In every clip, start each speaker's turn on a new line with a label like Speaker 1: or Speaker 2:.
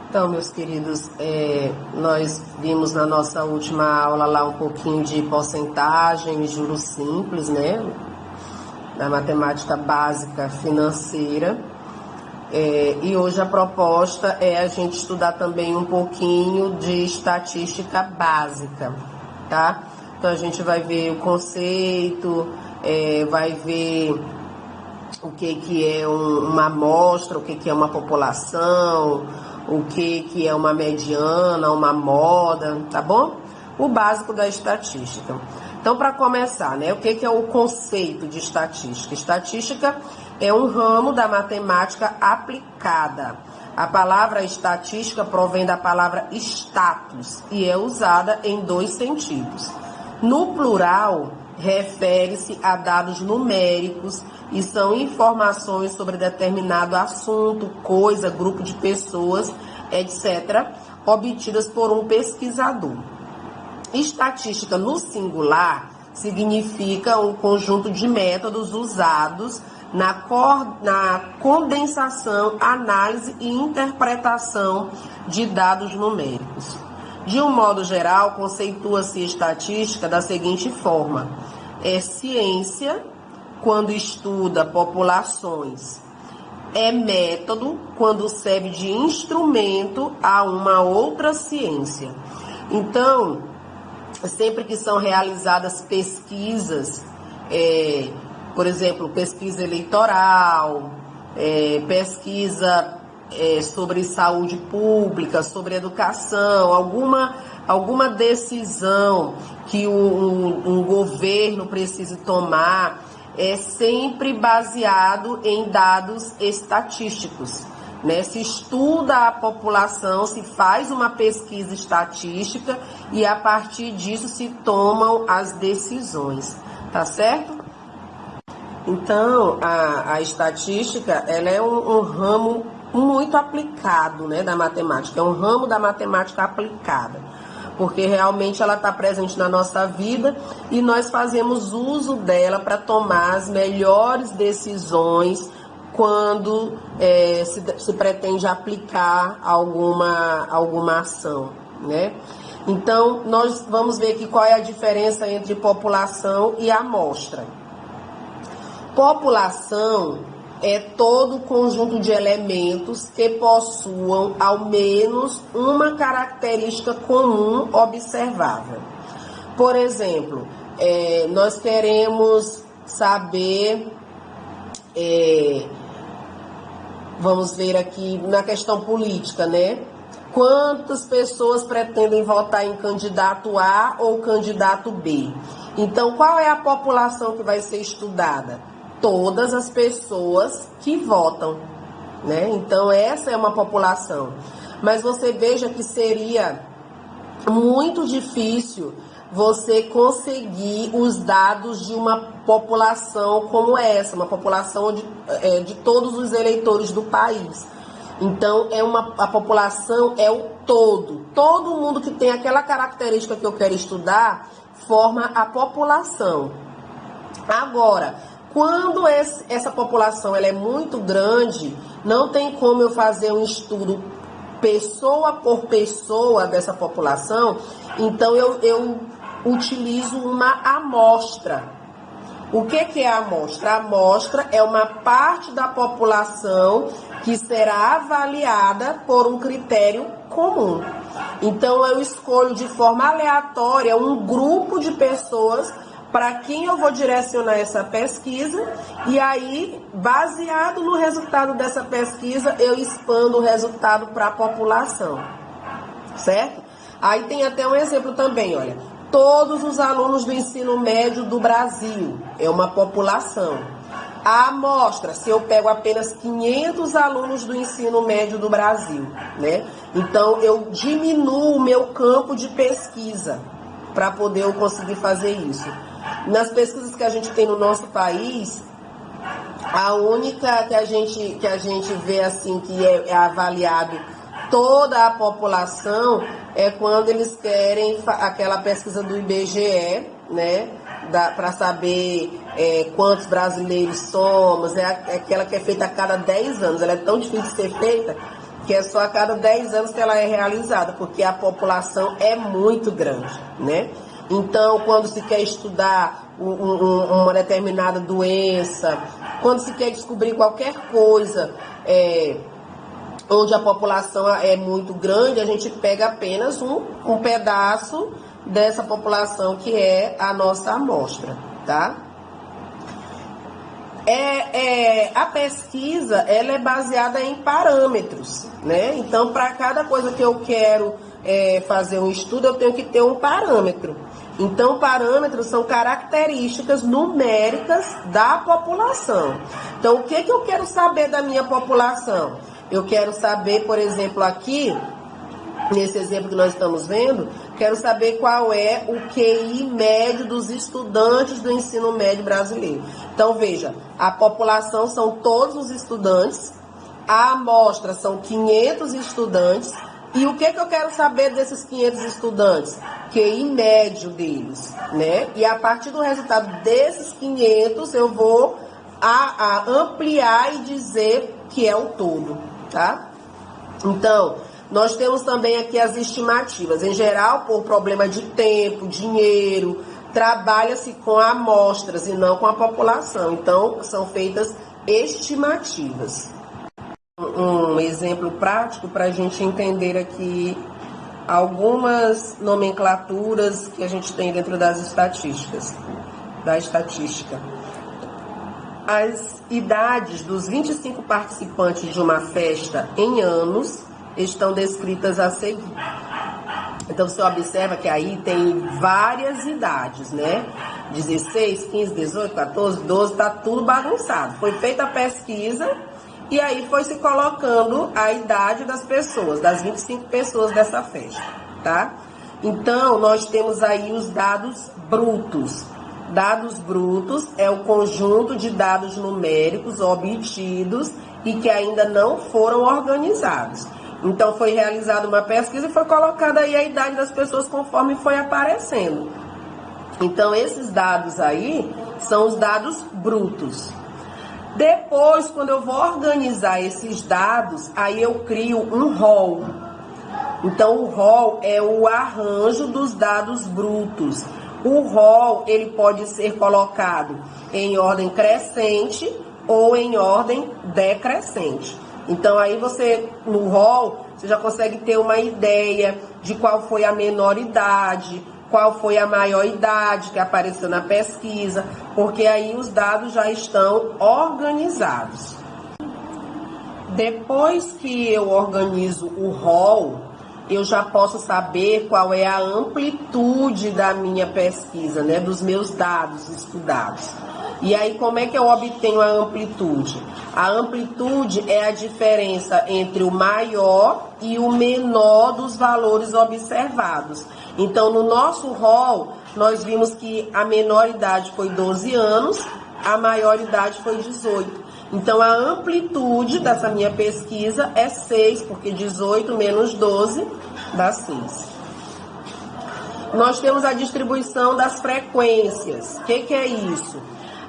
Speaker 1: Então, meus queridos, nós vimos na nossa última aula lá um pouquinho de porcentagem e juros simples, né? Da matemática básica financeira. E hoje a proposta é a gente estudar também um pouquinho de estatística básica, tá? Então a gente vai ver o conceito, vai ver o que é uma amostra, o que é uma população, o que é uma mediana, uma moda, tá bom? O básico da estatística. Então, para começar, né, o que é o conceito de estatística? Estatística é um ramo da matemática aplicada. A palavra estatística provém da palavra status e é usada em dois sentidos. No plural, refere-se a dados numéricos e são informações sobre determinado assunto, coisa, grupo de pessoas, etc., obtidas por um pesquisador. Estatística no singular significa um conjunto de métodos usados na condensação, análise e interpretação de dados numéricos. De um modo geral, conceitua-se estatística da seguinte forma: é ciência quando estuda populações, é método quando serve de instrumento a uma outra ciência. Então, sempre que são realizadas pesquisas, por exemplo, pesquisa eleitoral, pesquisa sobre saúde pública, sobre educação, alguma decisão que um governo precise tomar, é sempre baseado em dados estatísticos, né? Se estuda a população, se faz uma pesquisa estatística e a partir disso se tomam as decisões, tá certo? Então, a estatística, ela é um ramo muito aplicado, né, da matemática, é um ramo da matemática aplicada, porque realmente ela está presente na nossa vida e nós fazemos uso dela para tomar as melhores decisões quando se pretende aplicar alguma ação, né? Então, nós vamos ver aqui qual é a diferença entre população e amostra. População é todo o conjunto de elementos que possuam ao menos uma característica comum observável. Por exemplo, nós queremos saber, vamos ver aqui na questão política, né? Quantas pessoas pretendem votar em candidato A ou candidato B? Então, qual é a população que vai ser estudada? Todas as pessoas que votam, né? Então, essa é uma população. Mas você veja que seria muito difícil você conseguir os dados de uma população como essa, uma população de todos os eleitores do país. Então, a população é o todo. Todo mundo que tem aquela característica que eu quero estudar forma a população. Agora, quando essa população ela é muito grande, não tem como eu fazer um estudo pessoa por pessoa dessa população, então eu utilizo uma amostra. O que é a amostra? A amostra é uma parte da população que será avaliada por um critério comum. Então, eu escolho de forma aleatória um grupo de pessoas para quem eu vou direcionar essa pesquisa e aí, baseado no resultado dessa pesquisa, eu expando o resultado para a população, certo? Aí tem até um exemplo também, olha, todos os alunos do ensino médio do Brasil é uma população. A amostra, se eu pego apenas 500 alunos do ensino médio do Brasil, né? Então, eu diminuo o meu campo de pesquisa para poder eu conseguir fazer isso. Nas pesquisas que a gente tem no nosso país, a única que a gente vê assim que é avaliado toda a população é quando eles querem aquela pesquisa do IBGE, né, para saber quantos brasileiros somos, é aquela que é feita a cada 10 anos, ela é tão difícil de ser feita que é só a cada 10 anos que ela é realizada, porque a população é muito grande, né? Então, quando se quer estudar uma determinada doença, quando se quer descobrir qualquer coisa onde a população é muito grande, a gente pega apenas um pedaço dessa população que é a nossa amostra, tá? A pesquisa, ela é baseada em parâmetros, né? Então, para cada coisa que eu quero fazer um estudo, eu tenho que ter um parâmetro. Então, parâmetros são características numéricas da população. Então, o que eu quero saber da minha população? Eu quero saber, por exemplo, aqui, nesse exemplo que nós estamos vendo, quero saber qual é o QI médio dos estudantes do ensino médio brasileiro. Então, veja, a população são todos os estudantes, a amostra são 500 estudantes, e o que eu quero saber desses 500 estudantes? QI médio deles, né? E a partir do resultado desses 500, eu vou ampliar e dizer que é o todo, tá? Então, nós temos também aqui as estimativas. Em geral, por problema de tempo, dinheiro, trabalha-se com amostras e não com a população. Então, são feitas estimativas. Um exemplo prático para a gente entender aqui algumas nomenclaturas que a gente tem dentro das estatísticas, da estatística. As idades dos 25 participantes de uma festa em anos estão descritas a seguir. Então, você observa que aí tem várias idades, né? 16, 15, 18, 14, 12, tá tudo bagunçado. Foi feita a pesquisa e aí foi se colocando a idade das pessoas, das 25 pessoas dessa festa, tá? Então, nós temos aí os dados brutos. Dados brutos é o conjunto de dados numéricos obtidos e que ainda não foram organizados. Então, foi realizada uma pesquisa e foi colocada aí a idade das pessoas conforme foi aparecendo. Então, esses dados aí são os dados brutos. Depois, quando eu vou organizar esses dados, aí eu crio um rol. Então, o rol é o arranjo dos dados brutos. O rol, ele pode ser colocado em ordem crescente ou em ordem decrescente. Então, aí você, no rol, você já consegue ter uma ideia de qual foi a menor idade, qual foi a maior idade que apareceu na pesquisa, porque aí os dados já estão organizados. Depois que eu organizo o rol, eu já posso saber qual é a amplitude da minha pesquisa, né, dos meus dados estudados. E aí, como é que eu obtenho a amplitude? A amplitude é a diferença entre o maior e o menor dos valores observados. Então, no nosso rol, nós vimos que a menor idade foi 12 anos, a maior idade foi 18. Então, a amplitude dessa minha pesquisa é 6, porque 18 menos 12 dá 6. Nós temos a distribuição das frequências. O que é isso?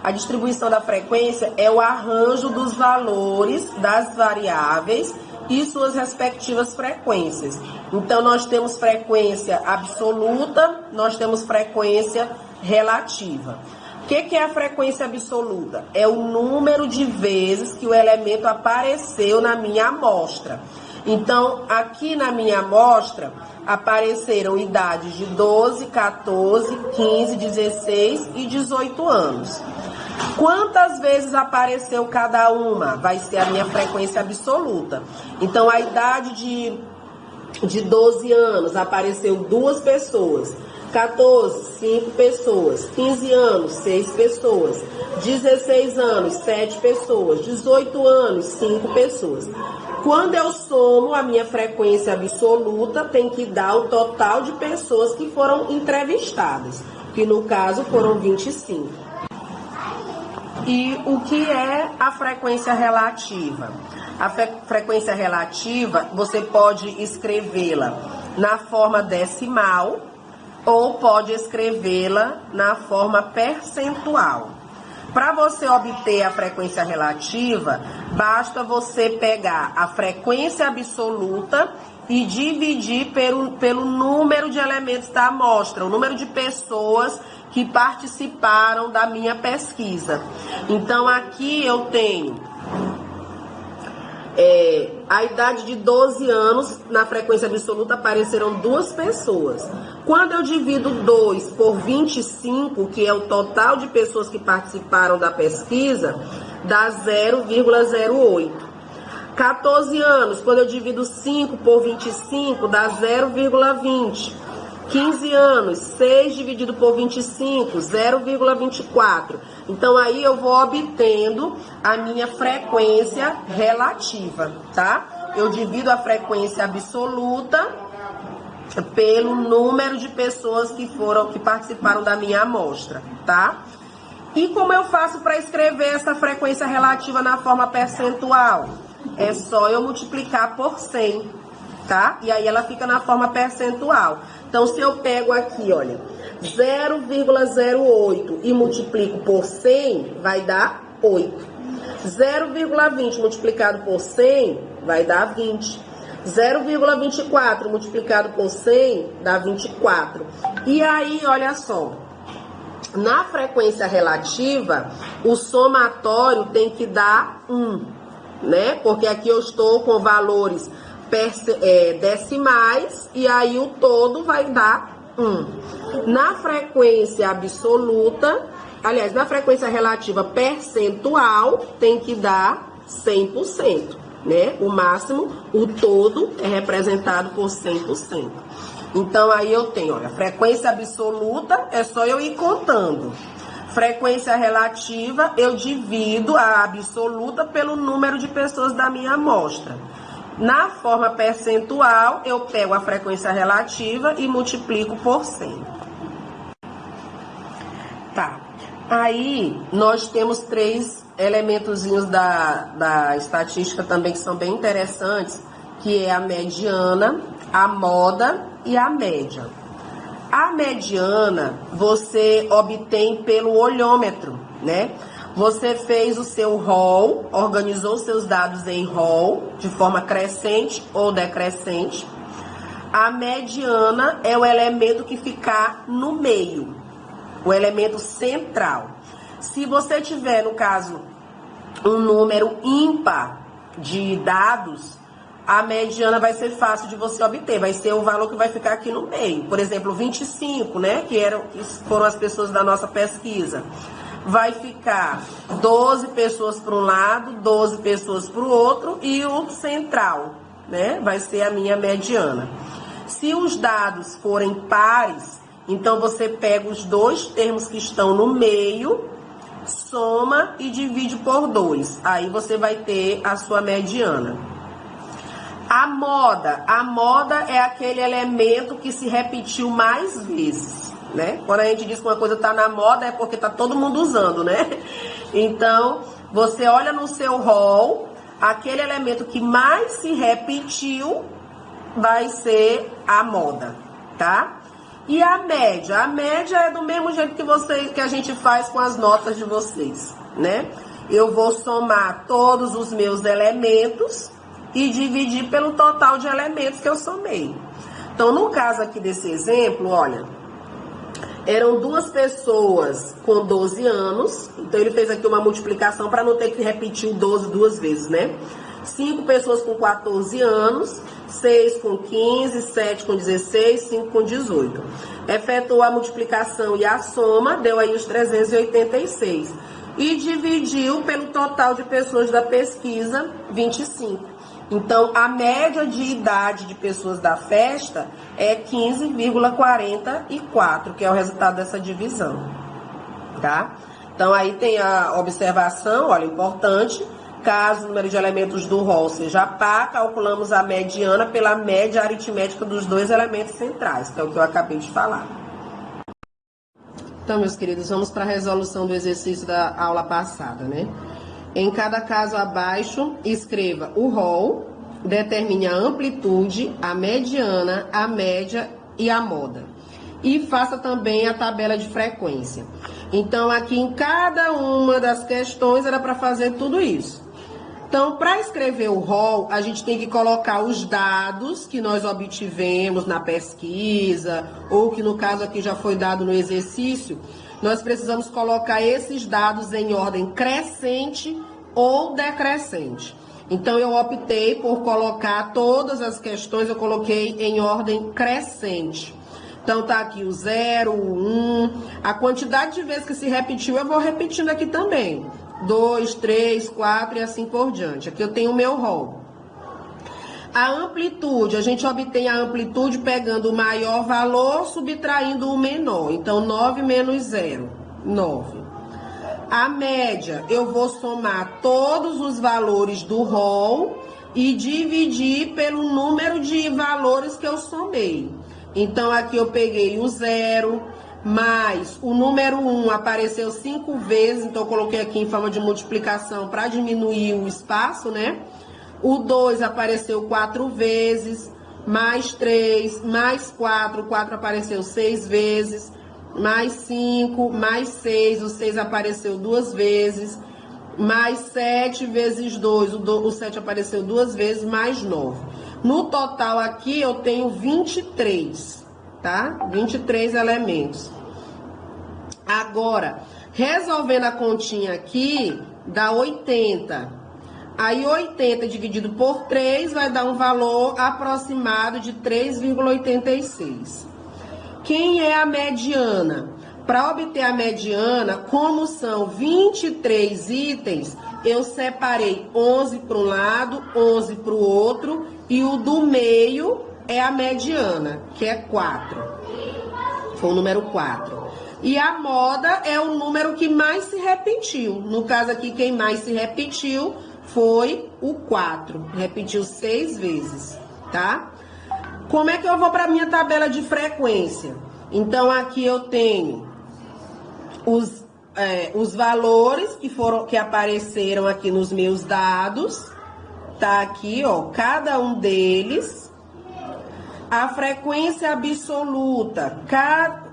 Speaker 1: A distribuição da frequência é o arranjo dos valores das variáveis e suas respectivas frequências. Então, nós temos frequência absoluta, nós temos frequência relativa. O que é a frequência absoluta? É o número de vezes que o elemento apareceu na minha amostra. Então, aqui na minha amostra, apareceram idades de 12, 14, 15, 16 e 18 anos. Quantas vezes apareceu cada uma? Vai ser a minha frequência absoluta. Então, a idade de 12 anos apareceu 2 pessoas. 14, 5 pessoas. 15 anos, 6 pessoas. 16 anos, 7 pessoas. 18 anos, 5 pessoas. Quando eu somo a minha frequência absoluta, tem que dar o total de pessoas que foram entrevistadas, que no caso foram 25. E o que é a frequência relativa? A frequência relativa, você pode escrevê-la na forma decimal ou pode escrevê-la na forma percentual. Para você obter a frequência relativa, basta você pegar a frequência absoluta e dividir pelo número de elementos da amostra, o número de pessoas que participaram da minha pesquisa. Então, aqui eu tenho a idade de 12 anos, na frequência absoluta apareceram 2 pessoas. Quando eu divido 2 por 25, que é o total de pessoas que participaram da pesquisa, dá 0,08. 14 anos, quando eu divido 5 por 25, dá 0,20. 15 anos, 6 dividido por 25, 0,24. Então, aí eu vou obtendo a minha frequência relativa, tá? Eu divido a frequência absoluta pelo número de pessoas que participaram da minha amostra, tá? E como eu faço para escrever essa frequência relativa na forma percentual? É só eu multiplicar por 100, tá? E aí ela fica na forma percentual. Então, se eu pego aqui, olha, 0,08 e multiplico por 100, vai dar 8. 0,20 multiplicado por 100, vai dar 20. 0,24 multiplicado por 100, dá 24. E aí, olha só, na frequência relativa, o somatório tem que dar 1, né? Porque aqui eu estou com valores decimais, e aí o todo vai dar 1. Na frequência absoluta, aliás, na frequência relativa percentual, tem que dar 100%, né? O máximo, o todo é representado por 100%. Então, aí eu tenho, olha, frequência absoluta é só eu ir contando. Frequência relativa, eu divido a absoluta pelo número de pessoas da minha amostra. Na forma percentual, eu pego a frequência relativa e multiplico por 100. Tá. Aí, nós temos 3 elementozinhos da estatística também que são bem interessantes, que é a mediana, a moda e a média. A mediana, você obtém pelo olhômetro, né? Você fez o seu rol, organizou seus dados em rol, de forma crescente ou decrescente. A mediana é o elemento que fica no meio, o elemento central. Se você tiver, no caso, um número ímpar de dados, a mediana vai ser fácil de você obter, vai ser o valor que vai ficar aqui no meio. Por exemplo, 25, né, que foram as pessoas da nossa pesquisa. Vai ficar 12 pessoas para um lado, 12 pessoas para o outro, e o central, né, vai ser a minha mediana. Se os dados forem pares, então você pega os 2 termos que estão no meio, soma e divide por 2. Aí você vai ter a sua mediana. A moda é aquele elemento que se repetiu mais vezes, né? Quando a gente diz que uma coisa está na moda é porque está todo mundo usando, né? Então, você olha no seu rol, aquele elemento que mais se repetiu vai ser a moda, tá? E a média é do mesmo jeito que a gente faz com as notas de vocês, né? Eu vou somar todos os meus elementos e dividir pelo total de elementos que eu somei. Então, no caso aqui desse exemplo, olha, eram 2 pessoas com 12 anos, então ele fez aqui uma multiplicação para não ter que repetir o 12 2 vezes, né? 5 pessoas com 14 anos, 6 com 15, 7 com 16, 5 com 18. Efetuou a multiplicação e a soma, deu aí os 386. E dividiu pelo total de pessoas da pesquisa, 25. Então, a média de idade de pessoas da festa é 15,44, que é o resultado dessa divisão, tá? Então, aí tem a observação, olha, importante. Caso o número de elementos do rol seja par, calculamos a mediana pela média aritmética dos 2 elementos centrais, que é o que eu acabei de falar. Então, meus queridos, vamos para a resolução do exercício da aula passada, né? Em cada caso abaixo, escreva o rol, determine a amplitude, a mediana, a média e a moda. e faça também a tabela de frequência. Então, aqui em cada uma das questões era para fazer tudo isso. Então, para escrever o rol, a gente tem que colocar os dados que nós obtivemos na pesquisa, ou que no caso aqui já foi dado no exercício. Nós precisamos colocar esses dados em ordem crescente ou decrescente. Então, eu optei por colocar todas as questões, eu coloquei em ordem crescente. Então, tá aqui o 0, o 1, a quantidade de vezes que se repetiu, eu vou repetindo aqui também. 2, 3, 4 e assim por diante. Aqui eu tenho o meu rol. A amplitude, a gente obtém a amplitude pegando o maior valor, subtraindo o menor. Então, 9 menos 0, 9. A média, eu vou somar todos os valores do rol e dividir pelo número de valores que eu somei. Então, aqui eu peguei o 0, mais o número 1 apareceu 5 vezes, então eu coloquei aqui em forma de multiplicação para diminuir o espaço, né? O 2 apareceu 4 vezes, mais 3, mais 4, o 4 apareceu 6 vezes, mais 5, mais 6, o 6 apareceu 2 vezes, mais 7 vezes 2, o 7 apareceu 2 vezes, mais 9. No total aqui eu tenho 23, tá? 23 elementos. Agora, resolvendo a continha aqui, dá 80. Aí 80 dividido por 3 vai dar um valor aproximado de 3,86. Quem é a mediana? Para obter a mediana, como são 23 itens, eu separei 11 para um lado, 11 para o outro, e o do meio é a mediana, que é 4. Foi o número 4. E a moda é o número que mais se repetiu. No caso aqui, quem mais se repetiu foi o 4. Repetiu 6 vezes, tá? Como é que eu vou para a minha tabela de frequência? Então, aqui eu tenho os valores que apareceram aqui nos meus dados. Tá aqui, ó, cada um deles. A frequência absoluta,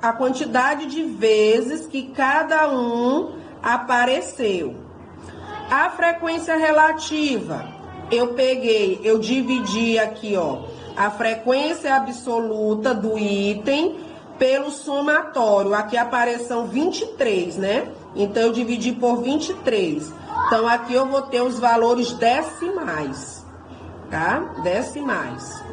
Speaker 1: a quantidade de vezes que cada um apareceu. A frequência relativa, eu dividi aqui, ó, a frequência absoluta do item pelo somatório. Aqui apareceu 23, né? Então, eu dividi por 23. Então, aqui eu vou ter os valores decimais, tá? Decimais.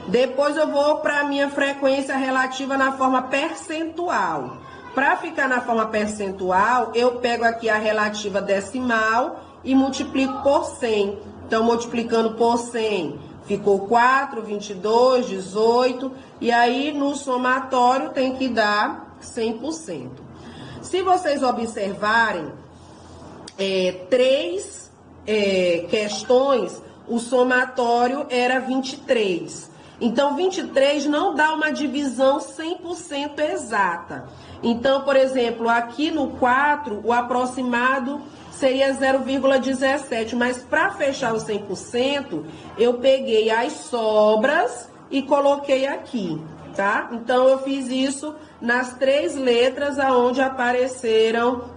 Speaker 1: Depois eu vou para a minha frequência relativa na forma percentual. Para ficar na forma percentual, eu pego aqui a relativa decimal e multiplico por 100. Então, multiplicando por 100, ficou 4, 22, 18. E aí, no somatório, tem que dar 100%. Se vocês observarem, 3 questões, o somatório era 23. Então, 23 não dá uma divisão 100% exata. Então, por exemplo, aqui no 4, o aproximado seria 0,17. Mas para fechar o 100%, eu peguei as sobras e coloquei aqui, tá? Então, eu fiz isso nas 3 letras aonde apareceram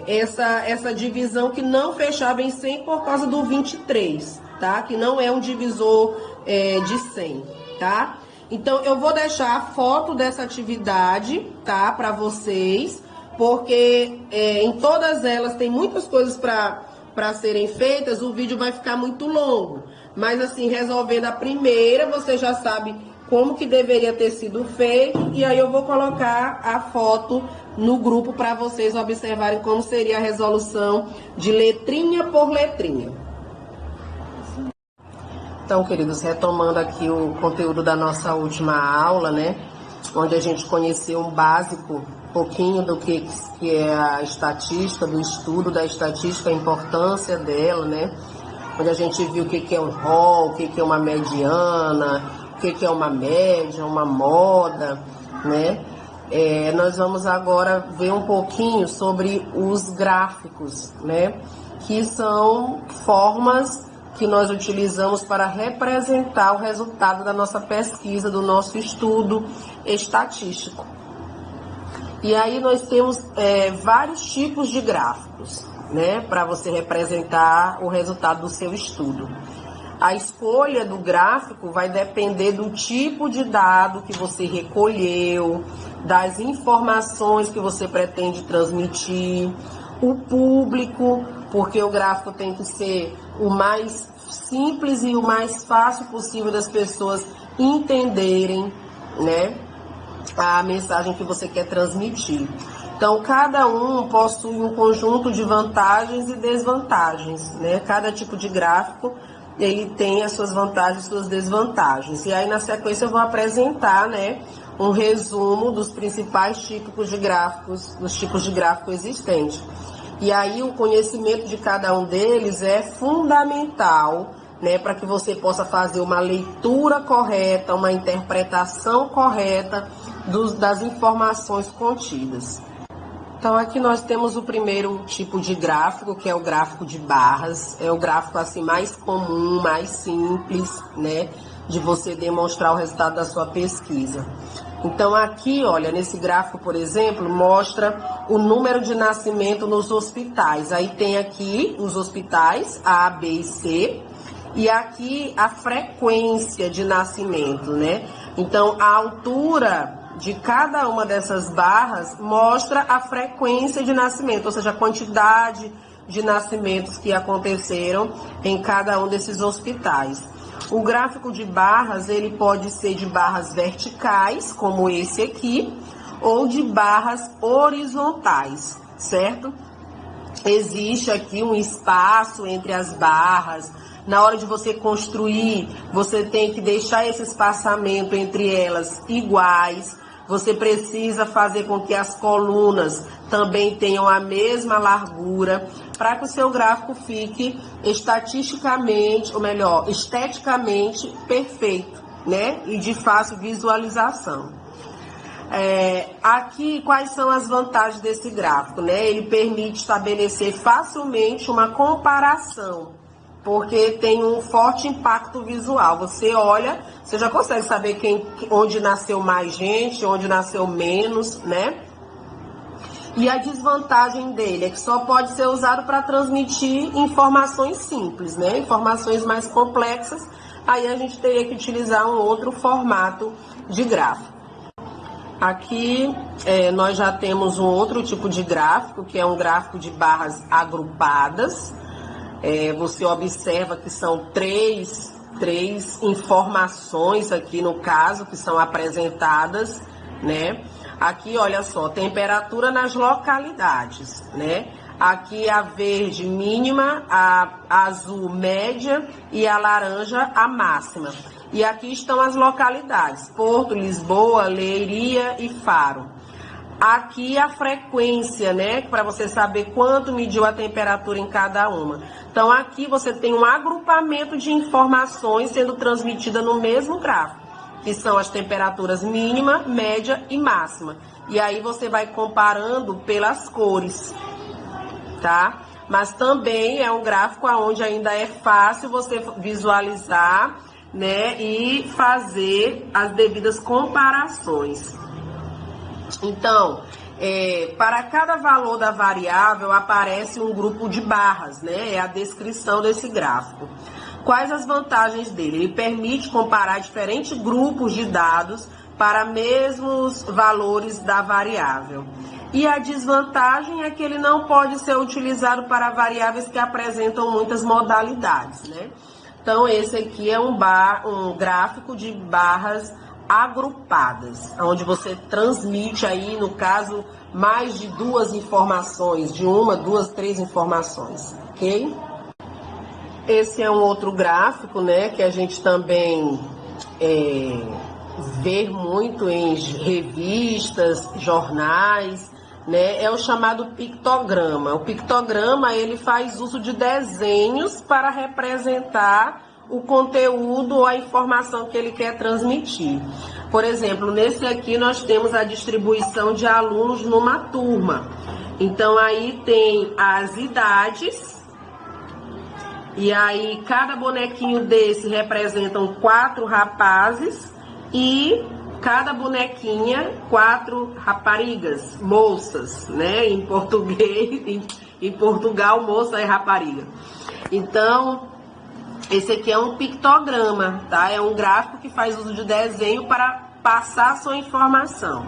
Speaker 1: essa divisão que não fechava em 100 por causa do 23, tá? Que não é um divisor de 100, tá? Então, eu vou deixar a foto dessa atividade, tá? Para vocês, porque em todas elas tem muitas coisas para serem feitas, o vídeo vai ficar muito longo. Mas, assim, resolvendo a primeira, você já sabe como que deveria ter sido feito, e aí eu vou colocar a foto no grupo para vocês observarem como seria a resolução de letrinha por letrinha. Então, queridos, retomando aqui o conteúdo da nossa última aula, né, onde a gente conheceu um básico, um pouquinho do que é a estatística, do estudo da estatística, a importância dela, né, onde a gente viu o que é um rol, o que é uma mediana, o que é uma média, uma moda, né? Nós vamos agora ver um pouquinho sobre os gráficos, né? Que são formas que nós utilizamos para representar o resultado da nossa pesquisa, do nosso estudo estatístico. E aí nós temos vários tipos de gráficos, né, para você representar o resultado do seu estudo. A escolha do gráfico vai depender do tipo de dado que você recolheu, das informações que você pretende transmitir, o público, porque o gráfico tem que ser o mais simples e o mais fácil possível das pessoas entenderem, né, a mensagem que você quer transmitir. Então, cada um possui um conjunto de vantagens e desvantagens, né? Cada tipo de gráfico, ele tem as suas vantagens e suas desvantagens. E aí, na sequência, eu vou apresentar, né, um resumo dos principais tipos de gráficos, dos tipos de gráfico existentes. E aí, o conhecimento de cada um deles é fundamental, né, para que você possa fazer uma leitura correta, uma interpretação correta das informações contidas. Então, aqui nós temos o primeiro tipo de gráfico, que é o gráfico de barras. É o gráfico assim mais comum, mais simples, né, de você demonstrar o resultado da sua pesquisa. Então, aqui, olha, nesse gráfico, por exemplo, mostra o número de nascimento nos hospitais. Aí tem aqui os hospitais A, B e C. E aqui a frequência de nascimento, né? Então, a altura de cada uma dessas barras mostra a frequência de nascimento, ou seja, a quantidade de nascimentos que aconteceram em cada um desses hospitais. O gráfico de barras, ele pode ser de barras verticais, como esse aqui, ou de barras horizontais, certo? Existe aqui um espaço entre as barras. Na hora de você construir, você tem que deixar esse espaçamento entre elas iguais. Você precisa fazer com que as colunas também tenham a mesma largura, para que o seu gráfico fique estatisticamente, ou melhor, esteticamente perfeito, né? E de fácil visualização. Aqui, quais são as vantagens desse gráfico, né? Ele permite estabelecer facilmente uma comparação, porque tem um forte impacto visual. Você olha, você já consegue saber onde nasceu mais gente, onde nasceu menos, né? E a desvantagem dele é que só pode ser usado para transmitir informações simples, né? Informações mais complexas, aí a gente teria que utilizar um outro formato de gráfico. Aqui nós já temos um outro tipo de gráfico, que é um gráfico de barras agrupadas. Você observa que são três informações aqui no caso que são apresentadas, né? Aqui, olha só, temperatura nas localidades, né? Aqui a verde mínima, a azul média e a laranja a máxima. E aqui estão as localidades: Porto, Lisboa, Leiria e Faro. Aqui a frequência, né, para você saber quanto mediu a temperatura em cada uma. Então, aqui você tem um agrupamento de informações sendo transmitida no mesmo gráfico, que são as temperaturas mínima, média e máxima. E aí você vai comparando pelas cores, tá? Mas também é um gráfico onde ainda é fácil você visualizar, né, e fazer as devidas comparações. Então, para cada valor da variável aparece um grupo de barras, né? É a descrição desse gráfico. Quais as vantagens dele? Ele permite comparar diferentes grupos de dados para mesmos valores da variável. E a desvantagem é que ele não pode ser utilizado para variáveis que apresentam muitas modalidades, né? Então, esse aqui é um gráfico de barras agrupadas, onde você transmite aí, no caso, mais de duas informações, de uma, duas, três informações, ok? Esse é um outro gráfico, né, que a gente também vê muito em revistas, jornais, né, é o chamado pictograma. O pictograma, ele faz uso de desenhos para representar o conteúdo ou a informação que ele quer transmitir. Por exemplo, nesse aqui nós temos a distribuição de alunos numa turma. Então, aí tem as idades E aí, cada bonequinho desse representam 4 rapazes e cada bonequinha 4 raparigas, moças, né? Em português, em Portugal, moça é rapariga. Então, esse aqui é um pictograma, tá? É um gráfico que faz uso de desenho para passar sua informação.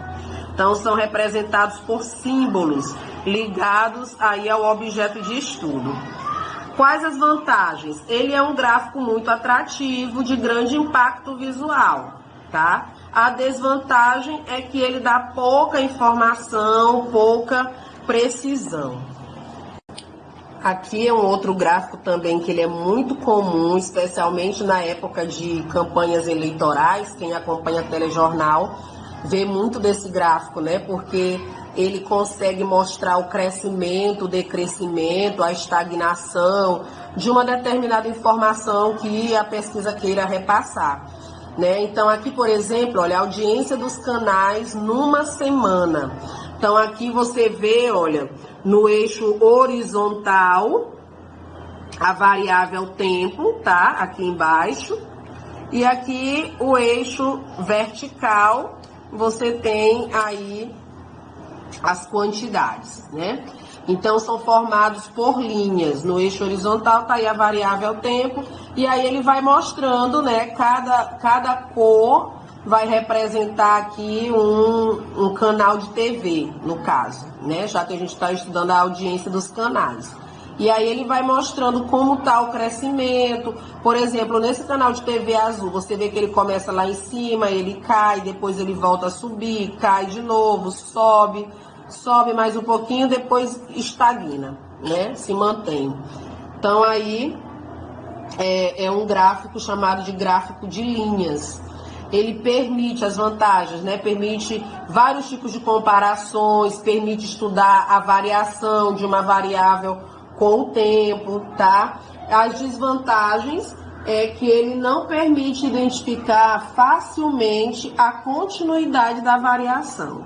Speaker 1: Então, são representados por símbolos ligados aí ao objeto de estudo. Quais as vantagens? Ele é um gráfico muito atrativo, de grande impacto visual, tá? A desvantagem é que ele dá pouca informação, pouca precisão. Aqui é um outro gráfico também que ele é muito comum, especialmente na época de campanhas eleitorais. Quem acompanha telejornal vê muito desse gráfico, né? Porque ele consegue mostrar o crescimento, o decrescimento, a estagnação de uma determinada informação que a pesquisa queira repassar, né? Então, aqui, por exemplo, olha, a audiência dos canais numa semana. Então, aqui você vê, olha, no eixo horizontal, a variável tempo, tá? Aqui embaixo. E aqui, o eixo vertical, você tem aí as quantidades, né? Então, são formados por linhas. No eixo horizontal tá aí a variável tempo, e aí ele vai mostrando, né? Cada cor vai representar aqui um canal de TV, no caso, né? Já que a gente está estudando a audiência dos canais. E aí ele vai mostrando como está o crescimento. Por exemplo, nesse canal de TV azul, você vê que ele começa lá em cima, ele cai, depois ele volta a subir, cai de novo, sobe mais um pouquinho, depois estagna, né? Se mantém. Então aí é um gráfico chamado de gráfico de linhas. Ele permite as vantagens, né? Permite vários tipos de comparações, permite estudar a variação de uma variável com o tempo, tá? As desvantagens é que ele não permite identificar facilmente a continuidade da variação,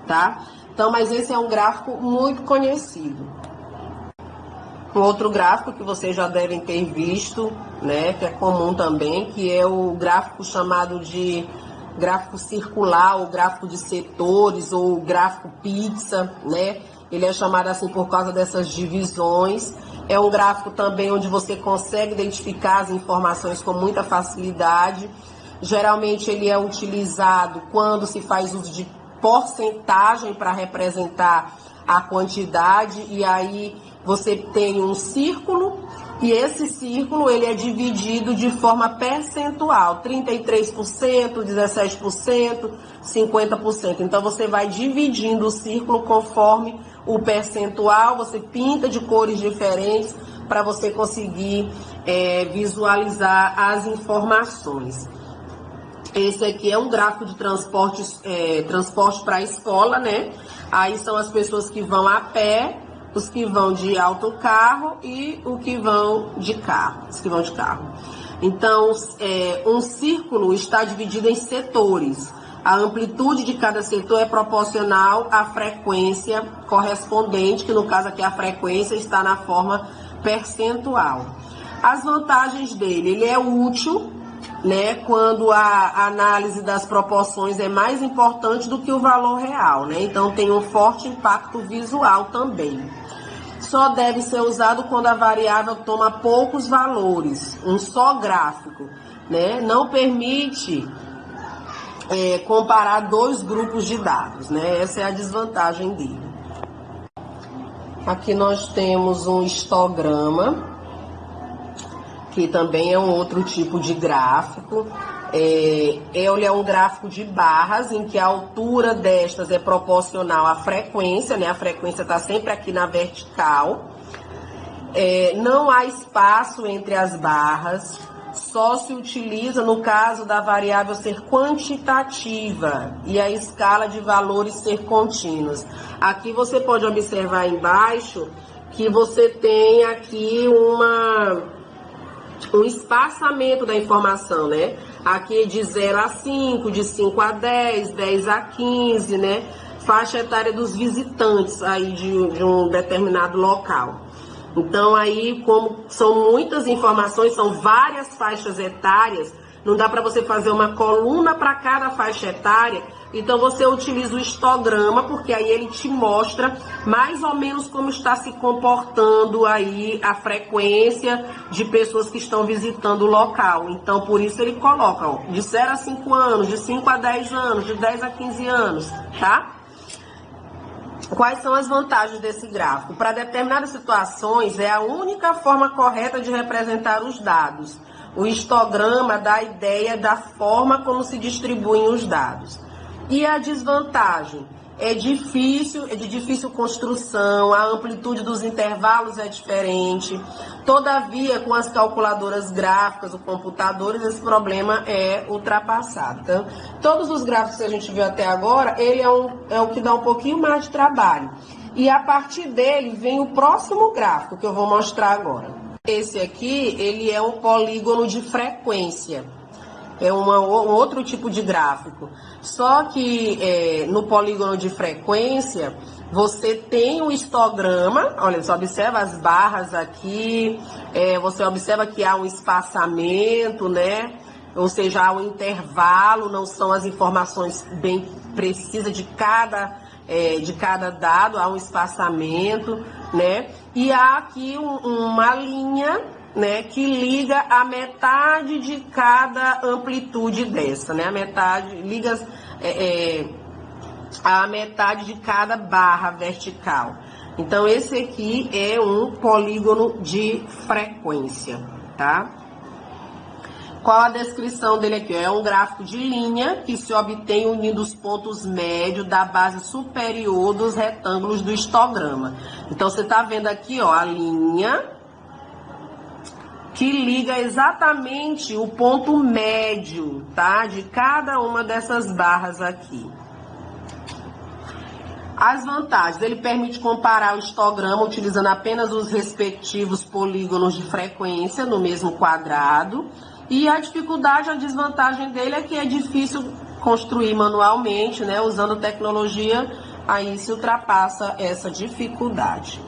Speaker 1: tá? Então, mas esse é um gráfico muito conhecido. Um outro gráfico que vocês já devem ter visto, né, que é comum também, que é o gráfico chamado de gráfico circular, ou gráfico de setores, ou gráfico pizza, né? Ele é chamado assim por causa dessas divisões. É um gráfico também onde você consegue identificar as informações com muita facilidade. Geralmente ele é utilizado quando se faz uso de porcentagem para representar a quantidade, e aí você tem um círculo, e esse círculo ele é dividido de forma percentual, 33%, 17%, 50%. Então você vai dividindo o círculo conforme o percentual, você pinta de cores diferentes para você conseguir visualizar as informações. Esse aqui é um gráfico de transporte para a escola, né? Aí são as pessoas que vão a pé, os que vão de autocarro e os que vão de carro. Então, um círculo está dividido em setores. A amplitude de cada setor é proporcional à frequência correspondente, que no caso aqui a frequência está na forma percentual. As vantagens dele, ele é útil, né, quando a análise das proporções é mais importante do que o valor real, né? Então tem um forte impacto visual também. Só deve ser usado quando a variável toma poucos valores, um só gráfico, né? Não permite comparar dois grupos de dados, né? Essa é a desvantagem dele. Aqui nós temos um histograma, que também é um outro tipo de gráfico. Ele é um gráfico de barras, em que a altura destas é proporcional à frequência, né? A frequência está sempre aqui na vertical. Não há espaço entre as barras, só se utiliza no caso da variável ser quantitativa e a escala de valores ser contínuos. Aqui você pode observar embaixo que você tem aqui um espaçamento da informação, né? Aqui de 0 a 5, de 5 a 10, 10 a 15, né? Faixa etária dos visitantes aí de um determinado local. Então aí, como são muitas informações, são várias faixas etárias, não dá para você fazer uma coluna para cada faixa etária, então você utiliza o histograma, porque aí ele te mostra mais ou menos como está se comportando aí a frequência de pessoas que estão visitando o local. Então por isso ele coloca, ó, de 0 a 5 anos, de 5 a 10 anos, de 10 a 15 anos, tá? Quais são as vantagens desse gráfico? Para determinadas situações, é a única forma correta de representar os dados. O histograma dá a ideia da forma como se distribuem os dados. E a desvantagem? É de difícil construção, a amplitude dos intervalos é diferente. Todavia, com as calculadoras gráficas, os computadores, esse problema é ultrapassado. Então, todos os gráficos que a gente viu até agora, ele é o que dá um pouquinho mais de trabalho. E a partir dele vem o próximo gráfico que eu vou mostrar agora. Esse aqui, ele é um polígono de frequência. É um outro tipo de gráfico. Só que no polígono de frequência, você tem o histograma, olha, você observa as barras aqui, você observa que há um espaçamento, né? Ou seja, há um intervalo, não são as informações bem precisas de cada dado, há um espaçamento, né? E há aqui uma linha, né, que liga a metade de cada amplitude dessa, né? Liga a metade de cada barra vertical. Então, esse aqui é um polígono de frequência, tá? Qual a descrição dele aqui? É um gráfico de linha que se obtém unindo os pontos médios da base superior dos retângulos do histograma. Então, você está vendo aqui, ó, a linha que liga exatamente o ponto médio, tá? De cada uma dessas barras aqui. As vantagens: ele permite comparar o histograma utilizando apenas os respectivos polígonos de frequência no mesmo quadrado. E a dificuldade, a desvantagem dele é que é difícil construir manualmente, né? Usando tecnologia, aí se ultrapassa essa dificuldade.